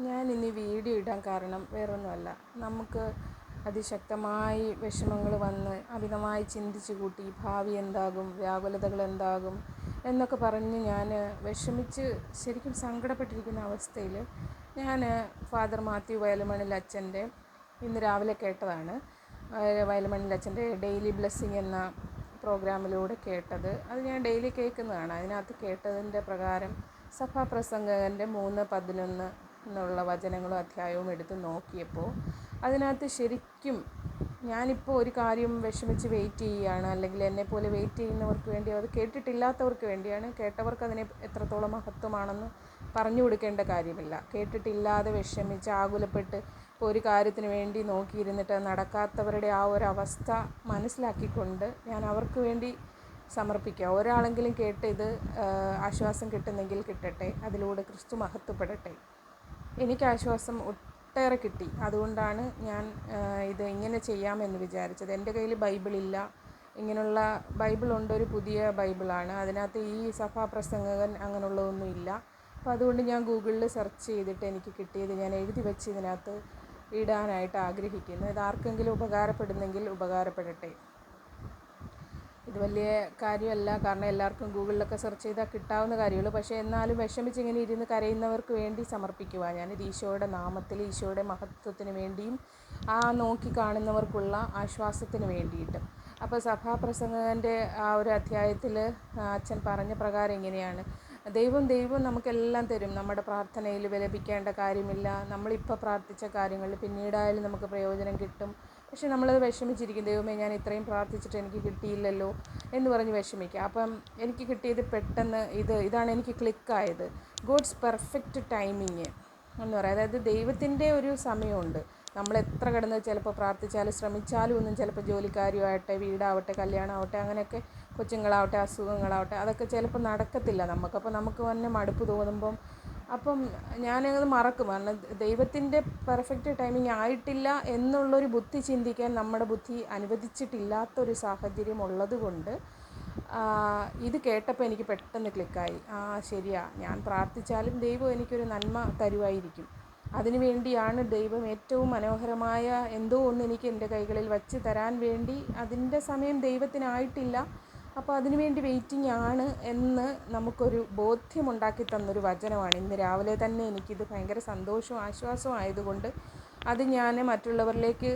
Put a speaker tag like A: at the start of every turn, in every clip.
A: ഞാൻ ഇനി വീഡിയോ ഇടാൻ കാരണം വേറൊന്നുമല്ല. നമുക്ക് അതിശക്തമായി വിഷമങ്ങൾ വന്ന് അമിതമായി ചിന്തിച്ച് കൂട്ടി ഭാവി എന്താകും, വ്യാകുലതകൾ എന്താകും എന്നൊക്കെ പറഞ്ഞ് ഞാൻ വിഷമിച്ച് ശരിക്കും സങ്കടപ്പെട്ടിരിക്കുന്ന അവസ്ഥയിൽ ഞാൻ ഫാദർ മാത്യു വയലമണ്ണിൽ അച്ഛൻ്റെ ഇന്ന് രാവിലെ കേട്ടതാണ്. വയലമണ്ണിൽ അച്ഛൻ്റെ ഡെയിലി ബ്ലെസ്സിങ് എന്ന പ്രോഗ്രാമിലൂടെ കേട്ടത്. അത് ഞാൻ ഡെയിലി കേൾക്കുന്നതാണ്. അതിനകത്ത് കേട്ടതിൻ്റെ പ്രകാരം സഭാപ്രസംഗകൻ്റെ 3:11 എന്നുള്ള വചനങ്ങളും അധ്യായവും എടുത്ത് നോക്കിയപ്പോൾ അതിനകത്ത് ശരിക്കും ഞാനിപ്പോൾ ഒരു കാര്യം വിഷമിച്ച് വെയിറ്റ് ചെയ്യുകയാണ്, അല്ലെങ്കിൽ എന്നെപ്പോലെ വെയിറ്റ് ചെയ്യുന്നവർക്ക് വേണ്ടി, അത് കേട്ടിട്ടില്ലാത്തവർക്ക് വേണ്ടിയാണ്. കേട്ടവർക്ക് അതിനെ എത്രത്തോളം മഹത്വമാണെന്ന് പറഞ്ഞു കൊടുക്കേണ്ട കാര്യമില്ല. കേട്ടിട്ടില്ലാതെ വിഷമിച്ച് ആകുലപ്പെട്ട് ഇപ്പോൾ ഒരു കാര്യത്തിന് വേണ്ടി നോക്കിയിരുന്നിട്ട് നടക്കാത്തവരുടെ ആ ഒരു അവസ്ഥ മനസ്സിലാക്കിക്കൊണ്ട് ഞാൻ അവർക്ക് വേണ്ടി സമർപ്പിക്കുക. ഒരാളെങ്കിലും കേട്ട് ഇത് ആശ്വാസം കിട്ടുന്നെങ്കിൽ കിട്ടട്ടെ, അതിലൂടെ ക്രിസ്തു മഹത്വപ്പെടട്ടെ. എനിക്ക് ആശ്വാസം ഒട്ടേറെ കിട്ടി. അതുകൊണ്ടാണ് ഞാൻ ഇത് ഇങ്ങനെ ചെയ്യാമെന്ന് വിചാരിച്ചത്. എൻ്റെ കയ്യിൽ ബൈബിളില്ല. ഇങ്ങനെയുള്ള ബൈബിളുണ്ട്, ഒരു പുതിയ ബൈബിളാണ്. അതിനകത്ത് ഈ സഭാപ്രസംഗകൻ അങ്ങനെയുള്ളതൊന്നും ഇല്ല. അപ്പോൾ അതുകൊണ്ട് ഞാൻ ഗൂഗിളിൽ സെർച്ച് ചെയ്തിട്ട് എനിക്ക് കിട്ടിയത് ഞാൻ എഴുതി വെച്ച് ഇതിനകത്ത് ഇടാനായിട്ട് ആഗ്രഹിക്കുന്നു. ഇത് ആർക്കെങ്കിലും ഉപകാരപ്പെടുന്നെങ്കിൽ ഉപകാരപ്പെടട്ടെ. ഇത് വലിയ കാര്യമല്ല, കാരണം എല്ലാവർക്കും ഗൂഗിളിലൊക്കെ സെർച്ച് ചെയ്താൽ കിട്ടാവുന്ന കാര്യമുള്ളൂ. പക്ഷേ എന്നാലും വിഷമിച്ച് ഇങ്ങനെ ഇരുന്ന് കരയുന്നവർക്ക് വേണ്ടി സമർപ്പിക്കുക. ഞാനിത് ഈശോയുടെ നാമത്തിൽ, ഈശോയുടെ മഹത്വത്തിന് വേണ്ടിയും ആ നോക്കി കാണുന്നവർക്കുള്ള ആശ്വാസത്തിന് വേണ്ടിയിട്ടും. അപ്പോൾ സഭാപ്രസംഗകൻ്റെ ആ ഒരു അധ്യായത്തിൽ അച്ഛൻ പറഞ്ഞ പ്രകാരം ഇങ്ങനെയാണ്: ദൈവം നമുക്കെല്ലാം തരും. നമ്മുടെ പ്രാർത്ഥനയിൽ വിലപിക്കേണ്ട കാര്യമില്ല. നമ്മളിപ്പോൾ പ്രാർത്ഥിച്ച കാര്യങ്ങളിൽ പിന്നീടായാലും നമുക്ക് പ്രയോജനം കിട്ടും. പക്ഷെ നമ്മളത് വിഷമിച്ചിരിക്കും, ദൈവമേ ഞാൻ ഇത്രയും പ്രാർത്ഥിച്ചിട്ട് എനിക്ക് കിട്ടിയില്ലല്ലോ എന്ന് പറഞ്ഞ് വിഷമിക്കുക. അപ്പം എനിക്ക് കിട്ടിയത് പെട്ടെന്ന് ഇതാണ് എനിക്ക് ക്ലിക്കായത്. ഗോഡ്സ് പെർഫെക്റ്റ് ടൈമിങ് എന്ന് പറയാം. അതായത് ദൈവത്തിൻ്റെ ഒരു സമയമുണ്ട്. നമ്മൾ എത്ര കിടന്ന് ചിലപ്പോൾ പ്രാർത്ഥിച്ചാലും ശ്രമിച്ചാലും ഒന്നും ചിലപ്പോൾ ജോലിക്കാരുമാവട്ടെ, വീടാവട്ടെ, കല്യാണമാവട്ടെ, അങ്ങനെയൊക്കെ കൊച്ചുങ്ങളാവട്ടെ, അസുഖങ്ങളാവട്ടെ, അതൊക്കെ ചിലപ്പോൾ നടക്കത്തില്ല നമുക്കപ്പോൾ നമുക്ക് തന്നെ മടുപ്പ് തോന്നുമ്പം അപ്പം ഞാനത് മറക്കും. കാരണം ദൈവത്തിൻ്റെ പെർഫെക്റ്റ് ടൈമിങ് ആയിട്ടില്ല എന്നുള്ളൊരു ബുദ്ധി ചിന്തിക്കാൻ നമ്മുടെ ബുദ്ധി അനുവദിച്ചിട്ടില്ലാത്തൊരു സാഹചര്യം ഉള്ളത് കൊണ്ട് ഇത് കേട്ടപ്പോൾ എനിക്ക് പെട്ടെന്ന് ക്ലിക്കായി. ശരിയാ, ഞാൻ പ്രാർത്ഥിച്ചാലും ദൈവം എനിക്കൊരു നന്മ തരുമായിരിക്കും. അതിനു വേണ്ടിയാണ് ദൈവം ഏറ്റവും മനോഹരമായ എന്തോ ഒന്ന് എനിക്ക് എൻ്റെ കൈകളിൽ വച്ച് തരാൻ വേണ്ടി, അതിൻ്റെ സമയം ദൈവത്തിനായിട്ടില്ല, അപ്പോൾ അതിനുവേണ്ടി വെയിറ്റിംഗ് ആണ് എന്ന് നമുക്കൊരു ബോധ്യമുണ്ടാക്കി തന്നൊരു വചനമാണ്. ഇന്ന് രാവിലെ തന്നെ എനിക്കിത് ഭയങ്കര സന്തോഷവും ആശ്വാസവും ആയതുകൊണ്ട് അത് ഞാൻ മറ്റുള്ളവരിലേക്ക്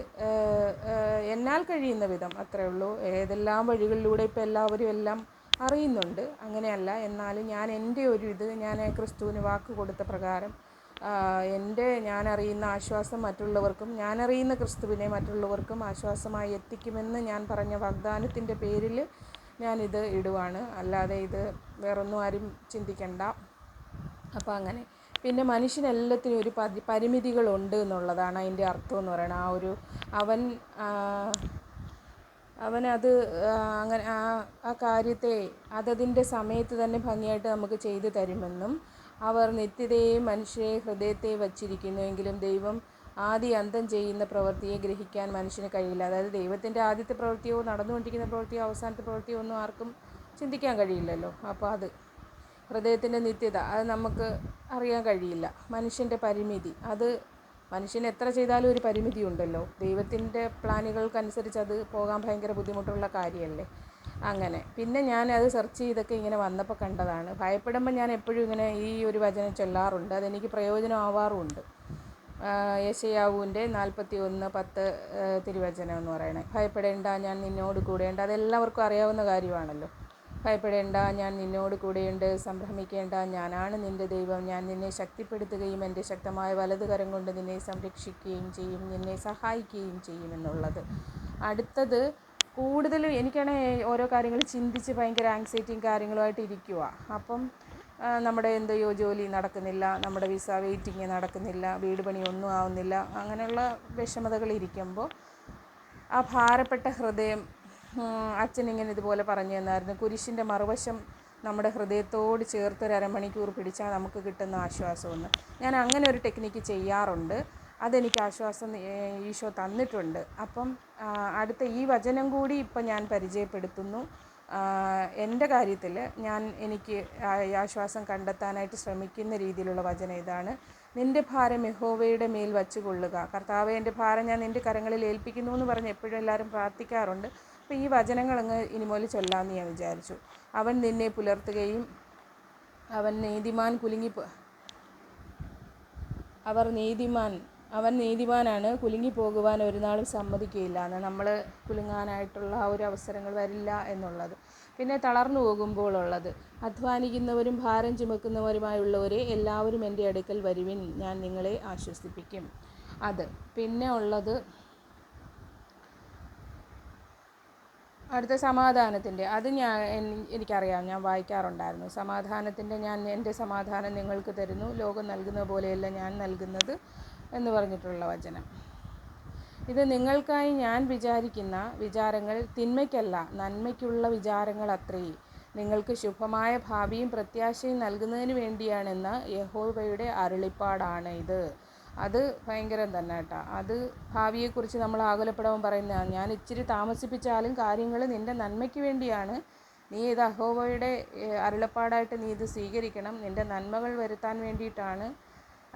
A: എന്നാൽ കഴിയുന്ന വിധം, അത്രയേ ഉള്ളൂ. ഏതെല്ലാം വഴികളിലൂടെ ഇപ്പോൾ എല്ലാവരും എല്ലാം അറിയുന്നുണ്ട്, അങ്ങനെയല്ല. എന്നാലും എൻ്റെ ഒരു ഞാൻ ക്രിസ്തുവിന് വാക്ക് കൊടുത്ത പ്രകാരം ഞാനറിയുന്ന ആശ്വാസം മറ്റുള്ളവർക്കും, ഞാനറിയുന്ന ക്രിസ്തുവിനെ മറ്റുള്ളവർക്കും ആശ്വാസമായി എത്തിക്കുമെന്ന് ഞാൻ പറഞ്ഞ വാഗ്ദാനത്തിൻ്റെ പേരിൽ ഞാനിത് ഇടുവാണ്. അല്ലാതെ ഇത് വേറൊന്നും ആരും ചിന്തിക്കണ്ട. അപ്പോൾ അങ്ങനെ പിന്നെ മനുഷ്യനെല്ലാത്തിനും ഒരു പരിമിതികളുണ്ട് എന്നുള്ളതാണ് അതിൻ്റെ അർത്ഥം എന്ന് പറയുന്നത്. ആ ഒരു അവനത് അങ്ങനെ ആ കാര്യത്തെ അതതിൻ്റെ സമയത്ത് തന്നെ ഭംഗിയായിട്ട് നമുക്ക് ചെയ്തു തരുമെന്നും, അവർ നിത്യതയെ മനുഷ്യരെ ഹൃദയത്തെ വച്ചിരിക്കുന്നുവെങ്കിലും ദൈവം ആദി അന്തം ചെയ്യുന്ന പ്രവൃത്തിയെ ഗ്രഹിക്കാൻ മനുഷ്യന് കഴിയില്ല. അതായത് ദൈവത്തിൻ്റെ ആദ്യത്തെ പ്രവൃത്തിയോ നടന്നുകൊണ്ടിരിക്കുന്ന പ്രവൃത്തിയോ അവസാനത്തെ പ്രവൃത്തിയോ ഒന്നും ആർക്കും ചിന്തിക്കാൻ കഴിയില്ലല്ലോ. അപ്പോൾ അത് ഹൃദയത്തിൻ്റെ നിത്യത അത് നമുക്ക് അറിയാൻ കഴിയില്ല. മനുഷ്യൻ്റെ പരിമിതി, അത് മനുഷ്യൻ എത്ര ചെയ്താലും ഒരു പരിമിതി ഉണ്ടല്ലോ. ദൈവത്തിൻ്റെ പ്ലാനുകൾക്കനുസരിച്ച് അത് പോകാൻ ഭയങ്കര ബുദ്ധിമുട്ടുള്ള കാര്യമല്ലേ. അങ്ങനെ പിന്നെ ഞാൻ അത് സെർച്ച് ചെയ്തൊക്കെ ഇങ്ങനെ വന്നപ്പോൾ കണ്ടതാണ്. ഭയപ്പെടുമ്പോൾ ഞാൻ എപ്പോഴും ഇങ്ങനെ ഈ ഒരു വചനം ചൊല്ലാറുണ്ട്. അതെനിക്ക് പ്രയോജനമാവാറുമുണ്ട്. യെശയ്യാവിൻ്റെ 41:10 തിരുവചനം എന്ന് പറയണേ: ഭയപ്പെടേണ്ട, ഞാൻ നിന്നോട് കൂടെയുണ്ട്. അതെല്ലാവർക്കും അറിയാവുന്ന കാര്യമാണല്ലോ. ഭയപ്പെടേണ്ട, ഞാൻ നിന്നോട് കൂടെയുണ്ട്. സംഭ്രമിക്കേണ്ട, ഞാനാണ് നിൻ്റെ ദൈവം. ഞാൻ നിന്നെ ശക്തിപ്പെടുത്തുകയും എൻ്റെ ശക്തമായ വലതുകരം കൊണ്ട് നിന്നെ സംരക്ഷിക്കുകയും ചെയ്യും, നിന്നെ സഹായിക്കുകയും ചെയ്യുമെന്നുള്ളത്. അടുത്തത് കൂടുതലും എനിക്കാണെങ്കിൽ ഓരോ കാര്യങ്ങൾ ചിന്തിച്ച് ഭയങ്കര ആങ്സൈറ്റിയും കാര്യങ്ങളുമായിട്ട് ഇരിക്കുക. അപ്പം നമ്മുടെ എന്തെയോ ജോലി നടക്കുന്നില്ല, നമ്മുടെ വിസ വെയിറ്റിങ് നടക്കുന്നില്ല, വീട് പണി ഒന്നും ആവുന്നില്ല, അങ്ങനെയുള്ള വിഷമതകളിരിക്കുമ്പോൾ ആ ഭാരപ്പെട്ട ഹൃദയം അച്ഛനിങ്ങനെ ഇതുപോലെ പറഞ്ഞു തന്നായിരുന്നു. കുരിശിൻ്റെ മറുവശം നമ്മുടെ ഹൃദയത്തോട് ചേർത്ത് ഒരു അരമണിക്കൂർ പിടിച്ചാൽ നമുക്ക് കിട്ടുന്ന ആശ്വാസമെന്ന്. ഞാൻ അങ്ങനെ ഒരു ടെക്നിക്ക് ചെയ്യാറുണ്ട്. അതെനിക്ക് ആശ്വാസം ഈശോ തന്നിട്ടുണ്ട്. അപ്പം അടുത്ത ഈ വചനം കൂടി ഇപ്പം ഞാൻ പരിചയപ്പെടുത്തുന്നു. എൻ്റെ കാര്യത്തിൽ എനിക്ക് ആശ്വാസം കണ്ടെത്താനായിട്ട് ശ്രമിക്കുന്ന രീതിയിലുള്ള വചനം ഇതാണ്: നിൻ്റെ ഭാരം യഹോവയുടെ മേൽ വച്ചു കൊള്ളുക. കർത്താവേ, എൻ്റെ ഭാരം ഞാൻ നിൻ്റെ കരങ്ങളിൽ ഏൽപ്പിക്കുന്നു എന്ന് പറഞ്ഞ് എപ്പോഴും എല്ലാവരും പ്രാർത്ഥിക്കാറുണ്ട്. അപ്പോൾ ഈ വചനങ്ങളങ്ങ് ഇനി മുതൽ ചൊല്ലാമെന്ന് ഞാൻ വിചാരിച്ചു. അവൻ നിന്നെ പുലർത്തുകയും അവൻ നീതിമാനാണ്, കുലുങ്ങിപ്പോകുവാൻ ഒരു നാളും സമ്മതിക്കുകയില്ല എന്ന്. നമ്മൾ കുലുങ്ങാനായിട്ടുള്ള ആ ഒരു അവസരങ്ങൾ വരില്ല എന്നുള്ളത്. പിന്നെ തളർന്നു പോകുമ്പോഴുള്ളത്, അധ്വാനിക്കുന്നവരും ഭാരം ചുമക്കുന്നവരുമായുള്ളവരെ എല്ലാവരും എൻ്റെ അടുക്കൽ വരുവിൻ, ഞാൻ നിങ്ങളെ ആശ്വസിപ്പിക്കും. അത് പിന്നെ ഉള്ളത് അടുത്ത സമാധാനത്തിൻ്റെ, അത് എനിക്കറിയാം, ഞാൻ വായിക്കാറുണ്ടായിരുന്നു. സമാധാനത്തിൻ്റെ, ഞാൻ എൻ്റെ സമാധാനം നിങ്ങൾക്ക് തരുന്നു, ലോകം നൽകുന്ന പോലെയല്ല ഞാൻ നൽകുന്നത് എന്ന് പറഞ്ഞിട്ടുള്ള വചനം. ഇത് നിങ്ങൾക്കായി ഞാൻ വിചാരിക്കുന്ന വിചാരങ്ങൾ തിന്മയ്ക്കല്ല, നന്മയ്ക്കുള്ള വിചാരങ്ങൾ അത്രേ, നിങ്ങൾക്ക് ശുഭമായ ഭാവിയും പ്രത്യാശയും നൽകുന്നതിന് വേണ്ടിയാണെന്ന യഹോവയുടെ അരുളിപ്പാടാണ് ഇത്. അത് ഭയങ്കരം തന്നെ കേട്ടോ. അത് ഭാവിയെക്കുറിച്ച് നമ്മൾ ആകുലപ്പെടാൻ പറയുന്നതാണ്. ഞാൻ ഇച്ചിരി താമസിപ്പിച്ചാലും കാര്യങ്ങൾ നിൻ്റെ നന്മയ്ക്ക് വേണ്ടിയാണ്. നീ ഇത് യഹോവയുടെ അരുളപ്പാടായിട്ട് നീ ഇത് സ്വീകരിക്കണം. നിൻ്റെ നന്മകൾ വരുത്താൻ വേണ്ടിയിട്ടാണ്,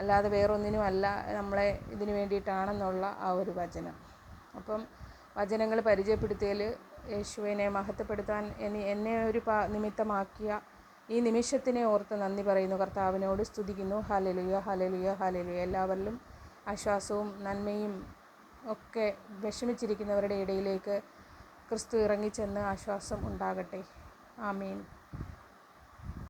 A: അല്ലാതെ വേറൊന്നിനും അല്ല, നമ്മളെ ഇതിന് വേണ്ടിയിട്ടാണെന്നുള്ള ആ ഒരു വചനം. അപ്പം വചനങ്ങൾ പരിചയപ്പെടുത്തിയതിൽ യേശുവിനെ മഹത്വപ്പെടുത്താൻ എന്നെ ഒരു നിമിത്തമാക്കിയ ഈ നിമിഷത്തിനെ ഓർത്ത് നന്ദി പറയുന്നു. കർത്താവിനോട് സ്തുതിക്കുന്നു. Hallelujah, hallelujah, hallelujah. എല്ലാവരിലും ആശ്വാസവും നന്മയും ഒക്കെ വിഷമിച്ചിരിക്കുന്നവരുടെ ഇടയിലേക്ക് ക്രിസ്തു ഇറങ്ങിച്ചെന്ന് ആശ്വാസം ഉണ്ടാകട്ടെ. ആമേൻ.